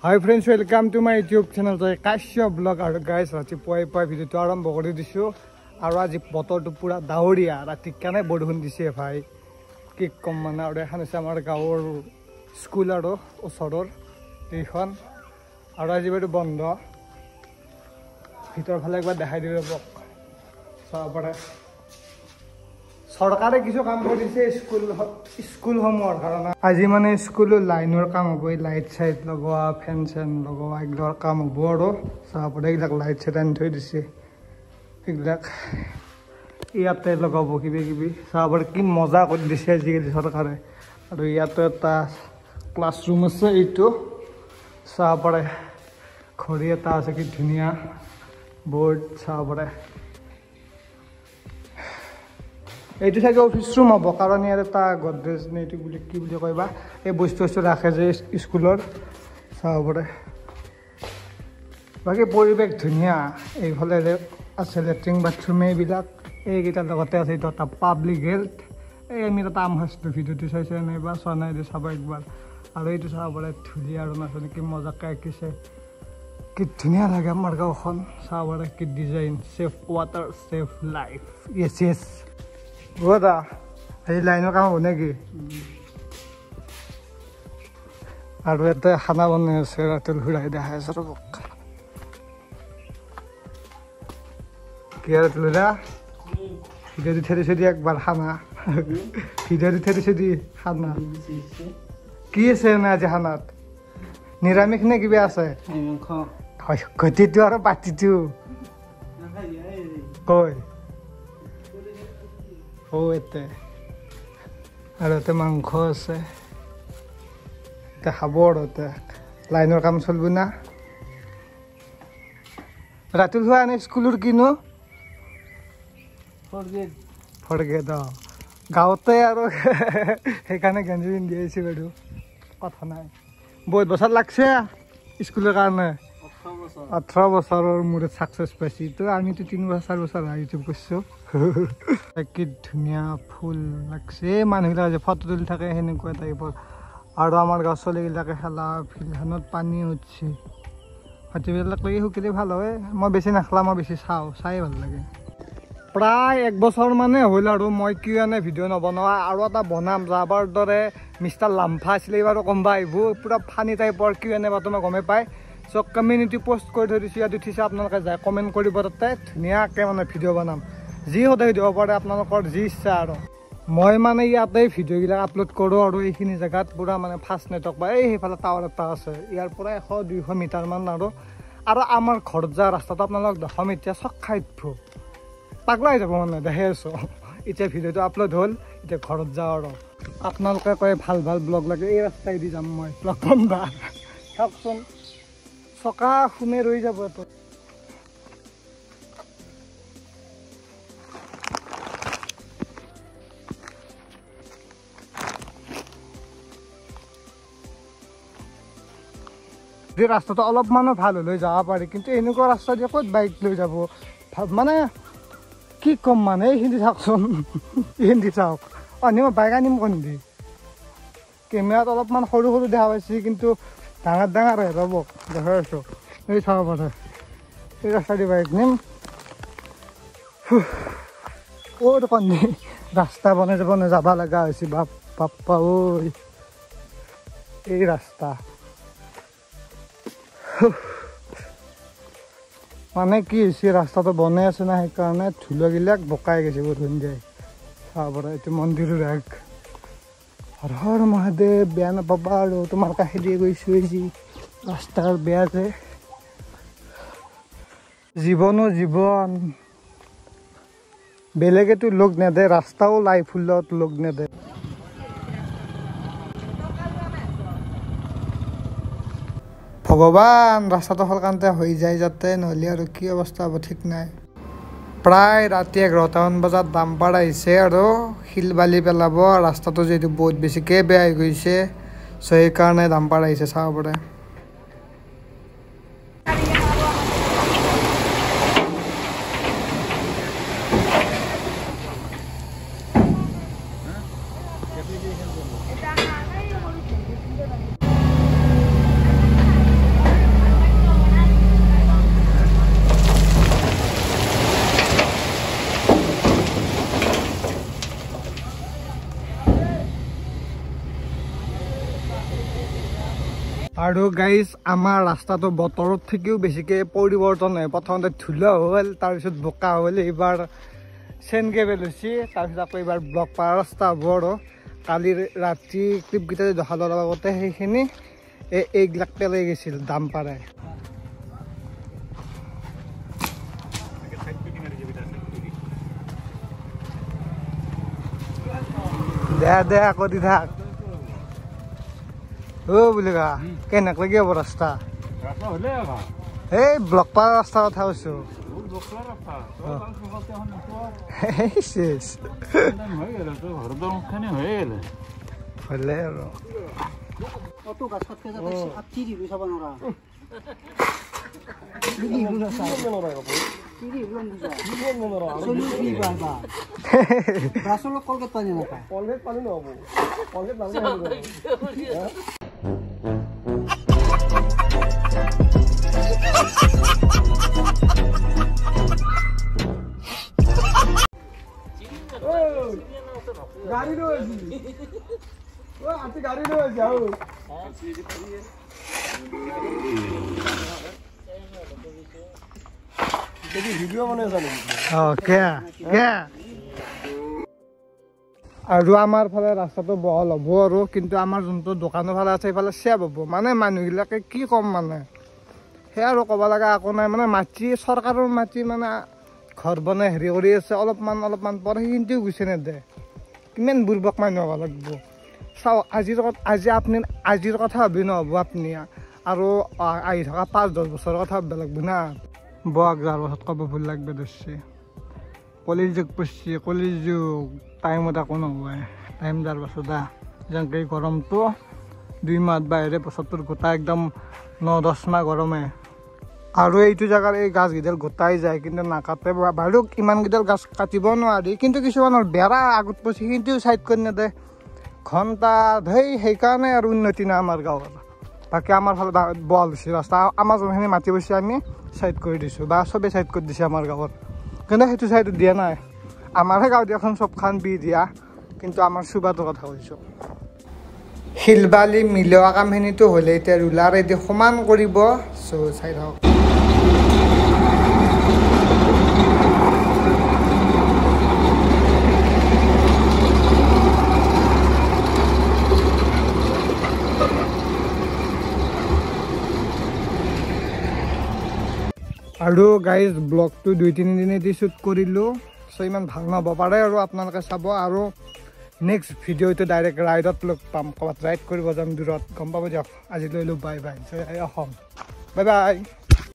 Hi friends, welcome to my YouTube channel. So Kashyap vlog আৰু guys ৰাতি পুৱাই ভিডিওটো আৰম্ভ কৰি দিছো আৰু আজি বতৰটো পুৰা ডাৱৰীয়া ৰাতি কেনে বৰষুণ দিছে ভাই কি কম মানে আৰু এখন আছে আমাৰ গাঁৱৰ স্কুল আৰু ওচৰৰ এইখন আৰু আজি বাৰু বন্ধ ভিতৰ ফালে একবাৰ দেখাই দিব চাব পাৰে সৰকাৰে কিছু কাম কৰেছে স্কুল সমূহৰ কাৰণে আজি মানে স্কুলৰ লাইনৰ কাম হ'ব লাইট সাইট লগোৱা ফেন চেন লগোৱা এগুলোৰ কাম হ'ব আৰু চাপৰে এইবিলাক লাইট সেট আনি থৈ দিছে এইবিলাক ইয়াতে লগাব কিবি চাপৰে কি মজা কৰি দিছে আজিকালি সৰকাৰে আৰু ইয়াতে এটা ক্লাছৰুম আছে এইটো চাপৰে ঘড়ী এটা আছে কি ধুনীয়া বোৰ্ড চাপৰে এইটো চাগে অফিস ৰুম হব কাৰণ ইয়াৰ এটা গডৰেজ নেইটো বুলি কি বুলি কইবা এই বস্তু ৰাখে যে স্কুলৰ চাবৰে বাকি পৰিবেশ ধুনিয়া এইফালে আছে লেট্ৰিন বাথৰুম এইবিলাক এইকেইটাৰ লগতে আছে এটা পাব্লিক হেলথ এই আমি এটা আম হাসটো ভিডিওটো চাইছে নাইবা চনাই দে চাবা একবাৰ আৰু এইটো চাবৰে ধুলি আৰু নাচনি কি মজাকে আঁকিছে কি ধুনিয়া লাগে আমাৰ গাঁওখন চাবৰে কি design safe water safe life yes Boda, এই লাইনৰ কাম হ'ব নেকি আৰু এটা খানা বনাই আছে ৰাতুল ঘূৰাই দেখাই আছে ৰ'ব কি আৰু তুলৰা ভিডিঅ' দি থৈ দিছে একবাৰ খানা ভিডিঅ' দি থৈ দিছে খানা কি আছে না আজি খানাত নিৰামিষ নে কিবা আছে গতিটো আৰু পাতিটো কয় এতে আৰু এতে মাংস আছে এটা খাব আৰু এতে লাইনৰ কাম চলব না ৰাতুল হোৱা এনে স্কুলৰ কিনো ফৰগেট গাঁৱতে আৰু সেইকাৰণে গেঞ্জি পিন্ধি আহিছে বাইদেউ কথা নাই বহুত বছৰ লাগছে স্কুলৰ কাৰণে 18 বছৰৰ মূৰত সাকসেস পাইছি তো আমি তো 3 বছৰ ইউটিউব কৰিছো কি ধুনীয়া ফুল লাগছে মানুহবিলাক যে ফটো তুলি থাকে সেনেকুৱা টাইপৰ আৰু আমাৰ গাঁৱৰ ছোৱালীবিলাকে খেলা ফিল্ডখনত পানী উঠছে হাতীবিলাক লাগি শুকিলে ভাল হয় মই বেছি নাখলা মই বেছি চাই ভাল লাগে প্ৰায় 1 বছৰ মানে হ'ল আৰু মই কিয়নে ভিডিঅ' নবনোৱা আৰু এটা বনাম যাবৰ দৰে মিষ্টাৰ লাম্ফা আছিলে এইবাৰো কমবা আহিব পুৰা ফানি টাইপৰ কিয়নে বা তুমি গমে পাই সো কমিউনিটি পোস্ট কৰি থৈ দিছোঁ ইয়াত উঠিছে আপোনালোকে যায় কমেণ্ট কৰিব তাতে ধুনীয়াকৈ মানে ভিডিঅ' বনাম যি সদায় দিব পাৰে আপোনালোকৰ যি ইচ্ছা আৰু মই মানে ইয়াতে ভিডিঅ'বিলাক আপলোড কৰোঁ আৰু এইখিনি জেগাত পুৰা মানে ফাষ্ট নেটৱৰ্ক পায় এই সেইফালে টাৱাৰ এটা আছে ইয়াৰ পৰা 100-200 মিটাৰমান আৰু আমাৰ ঘৰত যোৱা ৰাস্তাটো আপোনালোক দেখাম এতিয়া চক খাই উঠব পাগলা হৈ যাব মানে দেখাই আছোঁ এতিয়া ভিডিঅ'টো আপলোড হ'ল এতিয়া ঘৰত যাওঁ আৰু আপোনালোকে কয় ভাল ব্লগ লাগে এই ৰাস্তাই দি যাম মই ব্লগ বন্ধা চাওকচোন চকা শুনে ৰৈ যাব তো ৰাস্তাটো অলপমানো ভাল লৈ যাব পাৰি কিন্তু এনেকুৱা ৰাস্তা দিয়ে ক'ত বাইক লৈ যাব মানে কি কম মানে এইখিনি চাওকচোন এইখিনি চাওক মই বাইক আনিম কোন দি কেমেৰাত অলপমান সৰু দেখা পাইছে কিন্তু ডাঙৰ ৰ'ব দেখাই আছোঁ এই চাব পাৰে এই ৰাস্তা দি বাইক নিম কণী ৰাস্তা বনাই যাব লগা হৈছে বাপ্পা ঐ এই ৰাস্তা মানে কি হৈছে ৰাস্তাটো বনাই আছে না সেইকাৰণে ধূলবিলাক বোকাই গৈছে বৰষুণ যায় চাব পাৰে এইটো মন্দিৰৰ ৰাগ হৰ মহাদেৱ বেয়া নাপাবা আৰু তোমাৰ কাষেদি গৈছোঁ যি ৰাস্তাৰ বেয়া যে জীৱন বেলেগেতো লগ নেদে ৰাস্তাও লাইফুলত লগ নেদে ভগৱান ৰাস্তাটো সলকান্তে হৈ যায় যাতে নহ'লে আৰু কি অৱস্থা হ'ব ঠিক নাই প্ৰায় ৰাতি 11টামান বজাত ডাম্পাৰ আহিছে আৰু শিল বালি পেলাব ৰাস্তাটো যিহেতু বহুত বেছিকৈ বেয়া হৈ গৈছে চ' সেইকাৰণে ডাম্পাৰ আহিছে চাব পাৰে আৰু গাইজ আমাৰ ৰাস্তাটো বতৰত থেকেও বেছিকৈ পৰিৱৰ্তন হয় প্ৰথমতে ধূলা হ'ল তাৰপিছত বোকা হ'ল এইবাৰ চেন কেবেল হৈছে তাৰপিছত আকৌ এইবাৰ ব্লক পাৰ ৰাস্তা হ'ব আৰু কালি ৰাতি ক্লিপকেইটা দেখা লোৱাৰ আগতে সেইখিনি এইবিলাক পেলাই গৈছিল দাম পাৰে দে আকৌ দি থাক বুলি কা কেনেক লাগি হ'ব ৰাস্তা এই ব্লক পাৰ ৰাস্তাৰ কথা কৈছো হলে আৰু গাড়ি আৰু আমাৰ ফালে ৰাস্তাটো বহল হ'ব আৰু কিন্তু আমাৰ যোনটো দোকানৰ ফালে আছে সেইফালে চেপ হ'ব মানে মানুহবিলাকে কি ক'ম মানে সেয়া আৰু ক'ব লগা একো নাই মানে মাটি চৰকাৰৰ মাটি মানে ঘৰ বনাই হেৰি কৰি আছে অলপমান পৰে সেইখিনিও গুচি নেদে কিমান বুৰ্বক মানুহ হ'ব লাগিব চাওক আজিৰ কথা ভাবি নহ'ব আপুনি আৰু আহি থকা 5-10 বছৰৰ কথা ভাবিব লাগিব না বহাগ যোৱাৰ পাছত ক'ব ভুল লাগবে ধৰছে কলিযুগ পৰছি কলিযুগ টাইমত একো নহয় টাইম যোৱাৰ পাছত যেনেকৈ গৰমটো 2 মাহ বাহিৰে বছৰটোৰ গোটাই একদম 9-10 মাহ গৰমে আৰু এইটো জেগাৰ এই গাছকেইডাল গোটাই যায় কিন্তু নাকাটে বাৰু ইমানকেইডাল গাছ কাটিব নোৱাৰি কিন্তু কিছুমানৰ বেৰা আগত পৰছি সেইটোও চাইড কৰি নেদে ঘণ্টা সেইকাৰণে আৰু উন্নতি নাই আমাৰ গাঁৱৰ বাকী আমাৰ ফালে বহল হৈছে ৰাস্তা আমাৰ যোনখিনি মাটি পইচা আমি চাইড কৰি দিছোঁ বা চবেই চাইড কৰি দিছে আমাৰ গাঁৱত কিন্তু সেইটো চাইডত দিয়া নাই আমাৰহে গাঁও দিয়াখন চবখান দিয়া কিন্তু আমাৰ চুবাটোৰ কথা কৈছোঁ শিলবালি মিলোৱা কামখিনিতো হ'লে এতিয়া ৰুলাৰেদি সমান কৰিব চ' চাই থাকক আৰু গাইজ ব্লগটো 2-3 দিনেদি শ্বুট কৰিলোঁ চ' ইমান ভাল নহ'ব পাৰে আৰু আপোনালোকে চাব আৰু নেক্সট ভিডিঅ'টো ডাইৰেক্ট ৰাইডত লগ পাম ক'ৰবাত ৰাইড কৰিব যাম দূৰত গম পাব দিয়ক আজিলৈ বাই বাই জয় অসম বাই বাই